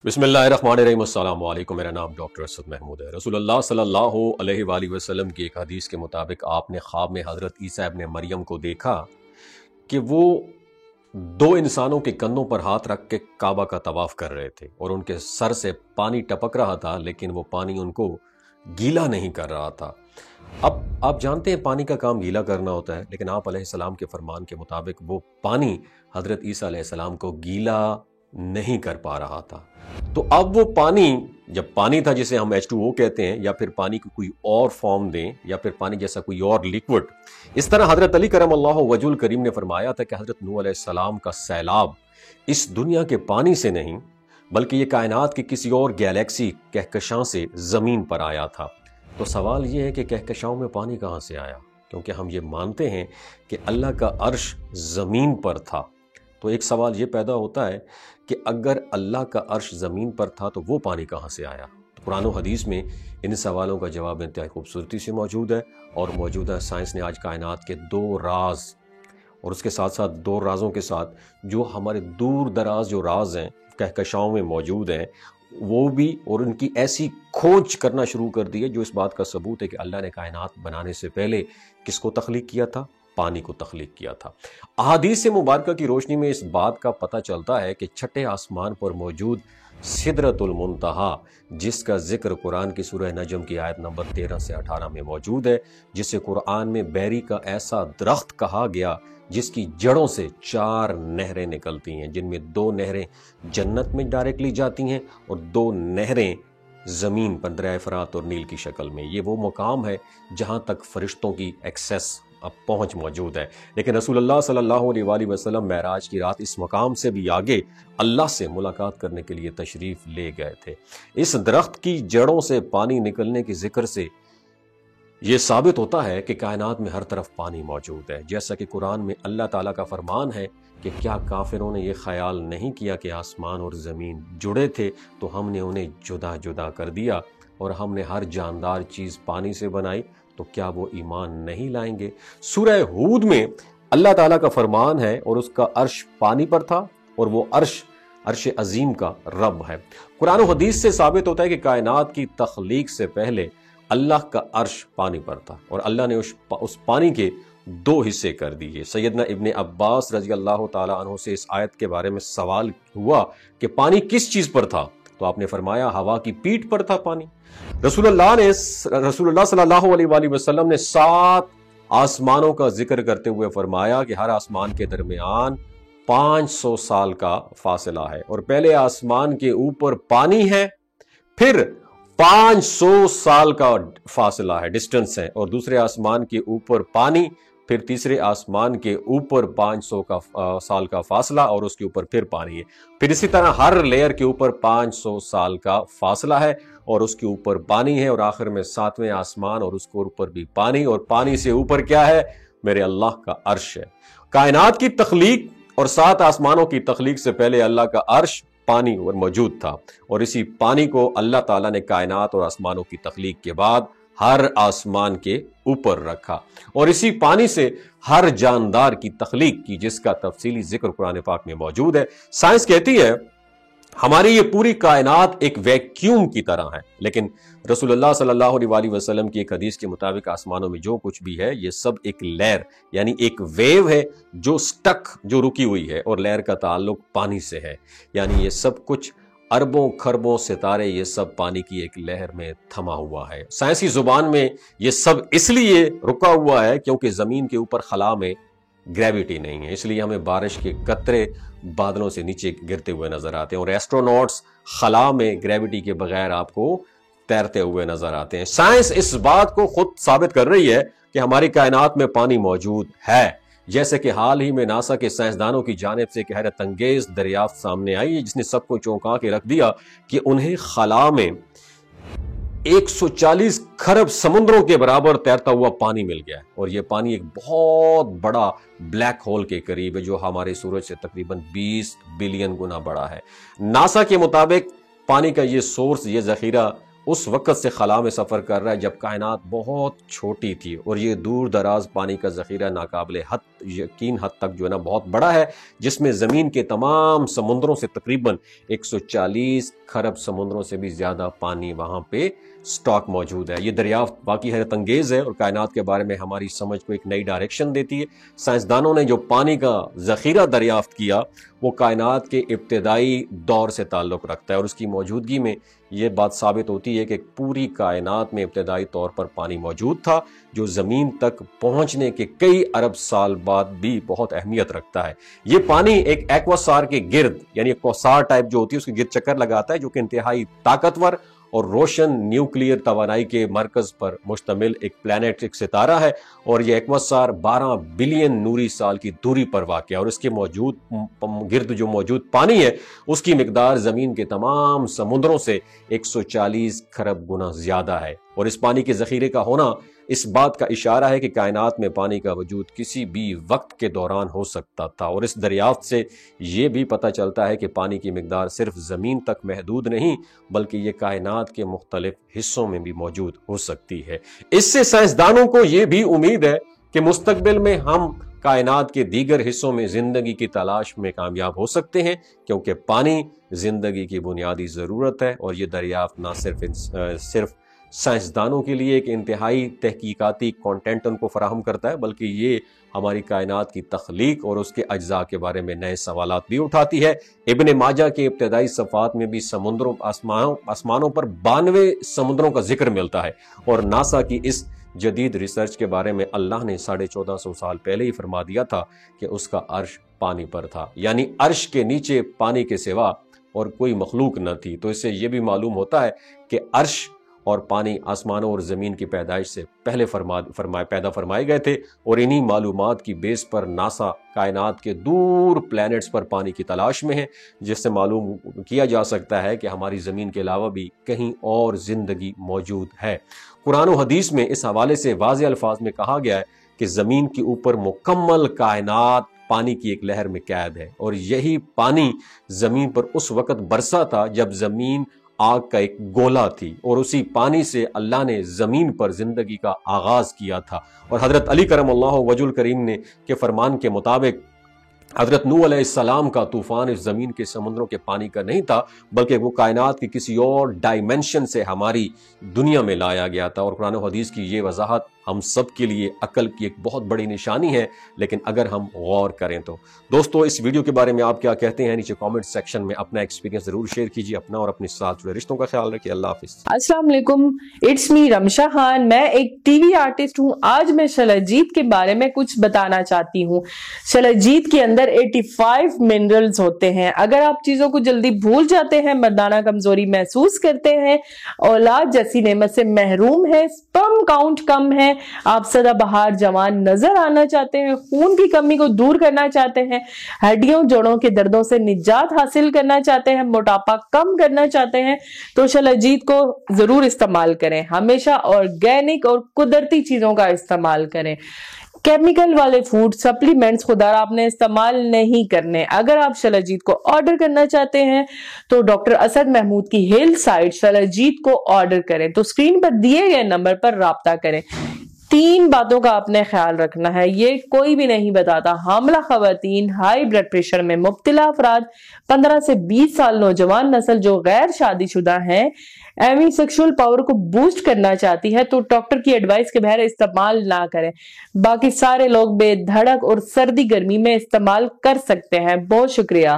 بسم اللہ الرحمن الرحیم۔ السلام علیکم، میرا نام ڈاکٹر اسد محمود ہے۔ رسول اللہ صلی اللہ علیہ وآلہ وسلم کی ایک حدیث کے مطابق آپ نے خواب میں حضرت عیسیٰ ابن مریم کو دیکھا کہ وہ دو انسانوں کے کندھوں پر ہاتھ رکھ کے کعبہ کا طواف کر رہے تھے اور ان کے سر سے پانی ٹپک رہا تھا، لیکن وہ پانی ان کو گیلا نہیں کر رہا تھا۔ اب آپ جانتے ہیں پانی کا کام گیلا کرنا ہوتا ہے، لیکن آپ علیہ السلام کے فرمان کے مطابق وہ پانی حضرت عیسیٰ علیہ السلام کو گیلا نہیں کر پا رہا تھا۔ تو اب وہ پانی، جب پانی تھا جسے ہم H2O کہتے ہیں، یا پھر پانی کی کوئی اور فارم دیں، یا پھر پانی جیسا کوئی اور لیکوڈ، اس طرح حضرت علی کرم اللہ وجہ الکریم نے فرمایا تھا کہ حضرت نوح علیہ السلام کا سیلاب اس دنیا کے پانی سے نہیں بلکہ یہ کائنات کی کسی اور گیلیکسی کہکشاں سے زمین پر آیا تھا۔ تو سوال یہ ہے کہ کہکشاؤں میں پانی کہاں سے آیا؟ کیونکہ ہم یہ مانتے ہیں کہ اللہ کا عرش زمین پر تھا، تو ایک سوال یہ پیدا ہوتا ہے کہ اگر اللہ کا عرش زمین پر تھا تو وہ پانی کہاں سے آیا؟ تو قرآن و حدیث میں ان سوالوں کا جواب انتہائی خوبصورتی سے موجود ہے، اور موجودہ سائنس نے آج کائنات کے دو راز اور اس کے ساتھ ساتھ دو رازوں کے ساتھ جو ہمارے دور دراز جو راز ہیں کہکشاؤں میں موجود ہیں وہ بھی، اور ان کی ایسی کھوج کرنا شروع کر دی ہے جو اس بات کا ثبوت ہے کہ اللہ نے کائنات بنانے سے پہلے کس کو تخلیق کیا تھا؟ پانی کو تخلیق کیا تھا۔ احادیث مبارکہ کی روشنی میں اس بات کا پتہ چلتا ہے کہ چھٹے آسمان پر موجود سدرۃ المنتہا، جس کا ذکر قرآن کی سورہ نجم کی آیت نمبر 13 سے 18 میں موجود ہے، جسے قرآن میں بیری کا ایسا درخت کہا گیا جس کی جڑوں سے 4 نہریں نکلتی ہیں، جن میں 2 نہریں جنت میں ڈائریکٹلی جاتی ہیں اور 2 نہریں زمین پر دریائے فرات اور نیل کی شکل میں۔ یہ وہ مقام ہے جہاں تک فرشتوں کی ایکسیس اب پہنچ موجود ہے، لیکن رسول اللہ صلی اللہ علیہ وآلہ وسلم معراج کی رات اس مقام سے بھی آگے اللہ سے ملاقات کرنے کے لیے تشریف لے گئے تھے۔ اس درخت کی جڑوں سے پانی نکلنے کے ذکر سے یہ ثابت ہوتا ہے کہ کائنات میں ہر طرف پانی موجود ہے، جیسا کہ قرآن میں اللہ تعالیٰ کا فرمان ہے کہ کیا کافروں نے یہ خیال نہیں کیا کہ آسمان اور زمین جڑے تھے تو ہم نے انہیں جدا جدا کر دیا، اور ہم نے ہر جاندار چیز پانی سے بنائی، تو کیا وہ ایمان نہیں لائیں گے؟ سورہ ہود میں اللہ تعالیٰ کا فرمان ہے، اور اس کا عرش پانی پر تھا، اور وہ عرش عظیم کا رب ہے۔ قرآن و حدیث سے ثابت ہوتا ہے کہ کائنات کی تخلیق سے پہلے اللہ کا عرش پانی پر تھا، اور اللہ نے اس پانی کے 2 حصے کر دیے۔ سیدنا ابن عباس رضی اللہ تعالیٰ عنہ سے اس آیت کے بارے میں سوال ہوا کہ پانی کس چیز پر تھا، تو آپ نے فرمایا ہوا کی پیٹھ پر تھا پانی۔ رسول اللہ صلی اللہ علیہ وآلہ وسلم نے 7 آسمانوں کا ذکر کرتے ہوئے فرمایا کہ ہر آسمان کے درمیان 500 سال کا فاصلہ ہے، اور پہلے آسمان کے اوپر پانی ہے، پھر 500 سال کا فاصلہ ہے، ڈسٹنس ہے، اور دوسرے آسمان کے اوپر پانی، پھر تیسرے آسمان کے اوپر 500 سال کا فاصلہ، اور اس کے اوپر پھر پانی ہے، پھر اسی طرح ہر لیئر کے اوپر 500 سال کا فاصلہ ہے، اور اس کے اوپر پانی ہے، اور آخر میں 7ویں آسمان اور اس کے اوپر بھی پانی، اور پانی سے اوپر کیا ہے؟ میرے اللہ کا عرش ہے۔ کائنات کی تخلیق اور 7 آسمانوں کی تخلیق سے پہلے اللہ کا عرش پانی اور موجود تھا، اور اسی پانی کو اللہ تعالیٰ نے کائنات اور آسمانوں کی تخلیق کے بعد ہر آسمان کے اوپر رکھا، اور اسی پانی سے ہر جاندار کی تخلیق کی، جس کا تفصیلی ذکر قرآن پاک میں موجود ہے۔ سائنس کہتی ہے ہماری یہ پوری کائنات ایک ویکیوم کی طرح ہے، لیکن رسول اللہ صلی اللہ علیہ وآلہ وسلم کی ایک حدیث کے مطابق آسمانوں میں جو کچھ بھی ہے یہ سب ایک لہر یعنی ایک ویو ہے جو رکی ہوئی ہے، اور لہر کا تعلق پانی سے ہے، یعنی یہ سب کچھ اربوں خربوں ستارے یہ سب پانی کی ایک لہر میں تھما ہوا ہے۔ سائنسی زبان میں یہ سب اس لیے رکا ہوا ہے کیونکہ زمین کے اوپر خلا میں گریویٹی نہیں ہے، اس لیے ہمیں بارش کے قطرے بادلوں سے نیچے گرتے ہوئے نظر آتے ہیں، اور ایسٹروناٹس خلا میں گریویٹی کے بغیر آپ کو تیرتے ہوئے نظر آتے ہیں۔ سائنس اس بات کو خود ثابت کر رہی ہے کہ ہماری کائنات میں پانی موجود ہے، جیسے کہ حال ہی میں ناسا کے سائنسدانوں کی جانب سے ایک حیرت انگیز دریافت سامنے آئی ہے، جس نے سب کو چونکا کے رکھ دیا کہ انہیں خلا میں 140 کھرب سمندروں کے برابر تیرتا ہوا پانی مل گیا ہے، اور یہ پانی ایک بہت بڑا بلیک ہول کے قریب ہے جو ہمارے سورج سے تقریباً 20 بلین گنا بڑا ہے۔ ناسا کے مطابق پانی کا یہ سورس، یہ ذخیرہ اس وقت سے خلا میں سفر کر رہا ہے جب کائنات بہت چھوٹی تھی، اور یہ دور دراز پانی کا ذخیرہ ناقابل حد یقین حد تک جو ہے نا بہت بڑا ہے، جس میں زمین کے تمام سمندروں سے تقریباً 140 کھرب سمندروں سے بھی زیادہ پانی وہاں پہ سٹاک موجود ہے۔ یہ دریافت باقی حیرت انگیز ہے اور کائنات کے بارے میں ہماری سمجھ کو ایک نئی ڈائریکشن دیتی ہے۔ سائنسدانوں نے جو پانی کا ذخیرہ دریافت کیا وہ کائنات کے ابتدائی دور سے تعلق رکھتا ہے، اور اس کی موجودگی میں یہ بات ثابت ہوتی ہے کہ پوری کائنات میں ابتدائی طور پر پانی موجود تھا، جو زمین تک پہنچنے کے کئی ارب سال بعد بھی بہت اہمیت رکھتا ہے۔ یہ پانی ایک ایکواسار کے گرد، یعنی ایکواسار ٹائپ جو ہوتی ہے اس کے گرد چکر لگاتا ہے، جو کہ انتہائی طاقتور اور روشن نیوکلیئر توانائی کے مرکز پر مشتمل ایک پلانٹ، ایک ستارہ ہے، اور یہ ایکواسار 12 بلین نوری سال کی دوری پر واقع ہے، اور اس کے گرد جو موجود پانی ہے اس کی مقدار زمین کے تمام سمندروں سے 140 کھرب گنا زیادہ ہے۔ اور اس پانی کے ذخیرے کا ہونا اس بات کا اشارہ ہے کہ کائنات میں پانی کا وجود کسی بھی وقت کے دوران ہو سکتا تھا، اور اس دریافت سے یہ بھی پتہ چلتا ہے کہ پانی کی مقدار صرف زمین تک محدود نہیں بلکہ یہ کائنات کے مختلف حصوں میں بھی موجود ہو سکتی ہے۔ اس سے سائنسدانوں کو یہ بھی امید ہے کہ مستقبل میں ہم کائنات کے دیگر حصوں میں زندگی کی تلاش میں کامیاب ہو سکتے ہیں، کیونکہ پانی زندگی کی بنیادی ضرورت ہے، اور یہ دریافت نہ صرف سائنسدانوں کے لیے ایک انتہائی تحقیقاتی کانٹینٹ ان کو فراہم کرتا ہے، بلکہ یہ ہماری کائنات کی تخلیق اور اس کے اجزاء کے بارے میں نئے سوالات بھی اٹھاتی ہے۔ ابن ماجہ کے ابتدائی صفحات میں بھی آسمانوں پر 92 سمندروں کا ذکر ملتا ہے، اور ناسا کی اس جدید ریسرچ کے بارے میں اللہ نے 1450 سال پہلے ہی فرما دیا تھا کہ اس کا عرش پانی پر تھا، یعنی عرش کے نیچے پانی کے سوا اور کوئی مخلوق نہ تھی۔ تو اس سے یہ بھی معلوم ہوتا ہے کہ عرش اور پانی آسمانوں اور زمین کی پیدائش سے پہلے پیدا فرمائے گئے تھے، اور انہی معلومات کی بیس پر ناسا کائنات کے دور پلینٹس پر پانی کی تلاش میں ہے، جس سے معلوم کیا جا سکتا ہے کہ ہماری زمین کے علاوہ بھی کہیں اور زندگی موجود ہے۔ قرآن و حدیث میں اس حوالے سے واضح الفاظ میں کہا گیا ہے کہ زمین کے اوپر مکمل کائنات پانی کی ایک لہر میں قید ہے، اور یہی پانی زمین پر اس وقت برسا تھا جب زمین آگ کا ایک گولا تھی، اور اسی پانی سے اللہ نے زمین پر زندگی کا آغاز کیا تھا۔ اور حضرت علی کرم اللہ وجہ الکریم نے کے فرمان کے مطابق حضرت نوح علیہ السلام کا طوفان اس زمین کے سمندروں کے پانی کا نہیں تھا، بلکہ وہ کائنات کی کسی اور ڈائمنشن سے ہماری دنیا میں لایا گیا تھا۔ اور قرآن و حدیث کی یہ وضاحت ہم سب کے لیے عقل کی ایک بہت بڑی نشانی ہے، لیکن اگر ہم غور کریں تو۔ دوستو، اس ویڈیو کے بارے میں آپ کیا کہتے ہیں؟ نیچے کامنٹ سیکشن میں اپنا ایکسپیرینس ضرور شیئر کیجیے۔ اپنا اور اپنے ساتھ جڑے رشتوں کا خیال رکھیے۔ اللہ حافظ۔ السلام علیکم، اٹس می رمشا خان۔ میں ایک ٹی وی آرٹسٹ ہوں۔ آج میں شلاجیت کے بارے میں کچھ بتانا چاہتی ہوں۔ شلاجیت کے اندر 85 منرلز ہوتے ہیں۔ اگر آپ چیزوں کو جلدی بھول جاتے ہیں، مردانہ کمزوری محسوس کرتے ہیں، اولاد جیسی نعمت سے محروم ہیں، سپرم کاؤنٹ کم ہے، آپ سدا بہار جوان نظر آنا چاہتے ہیں، خون کی کمی کو دور کرنا چاہتے ہیں، ہڈیوں جوڑوں کے دردوں سے نجات حاصل کرنا چاہتے ہیں، موٹاپا کم کرنا چاہتے ہیں، تو شلاجیت کو ضرور استعمال کریں۔ ہمیشہ آرگینک اور قدرتی چیزوں کا استعمال کریں۔ کیمیکل والے فوڈ سپلیمنٹس خدا آپ نے استعمال نہیں کرنے۔ اگر آپ شلاجیت کو آرڈر کرنا چاہتے ہیں تو ڈاکٹر اسد محمود کی ہیلتھ سائٹ شلاجیت کو آرڈر کریں، تو اسکرین پر دیے گئے نمبر پر رابطہ کریں۔ 3 باتوں کا آپ نے خیال رکھنا ہے، یہ کوئی بھی نہیں بتاتا۔ حاملہ خواتین، ہائی بلڈ پریشر میں مبتلا افراد، 15 سے 20 سال نوجوان نسل جو غیر شادی شدہ ہیں، ایمی سیکشول پاور کو بوسٹ کرنا چاہتی ہے تو ڈاکٹر کی ایڈوائس کے بغیر استعمال نہ کریں۔ باقی سارے لوگ بے دھڑک اور سردی گرمی میں استعمال کر سکتے ہیں۔ بہت شکریہ۔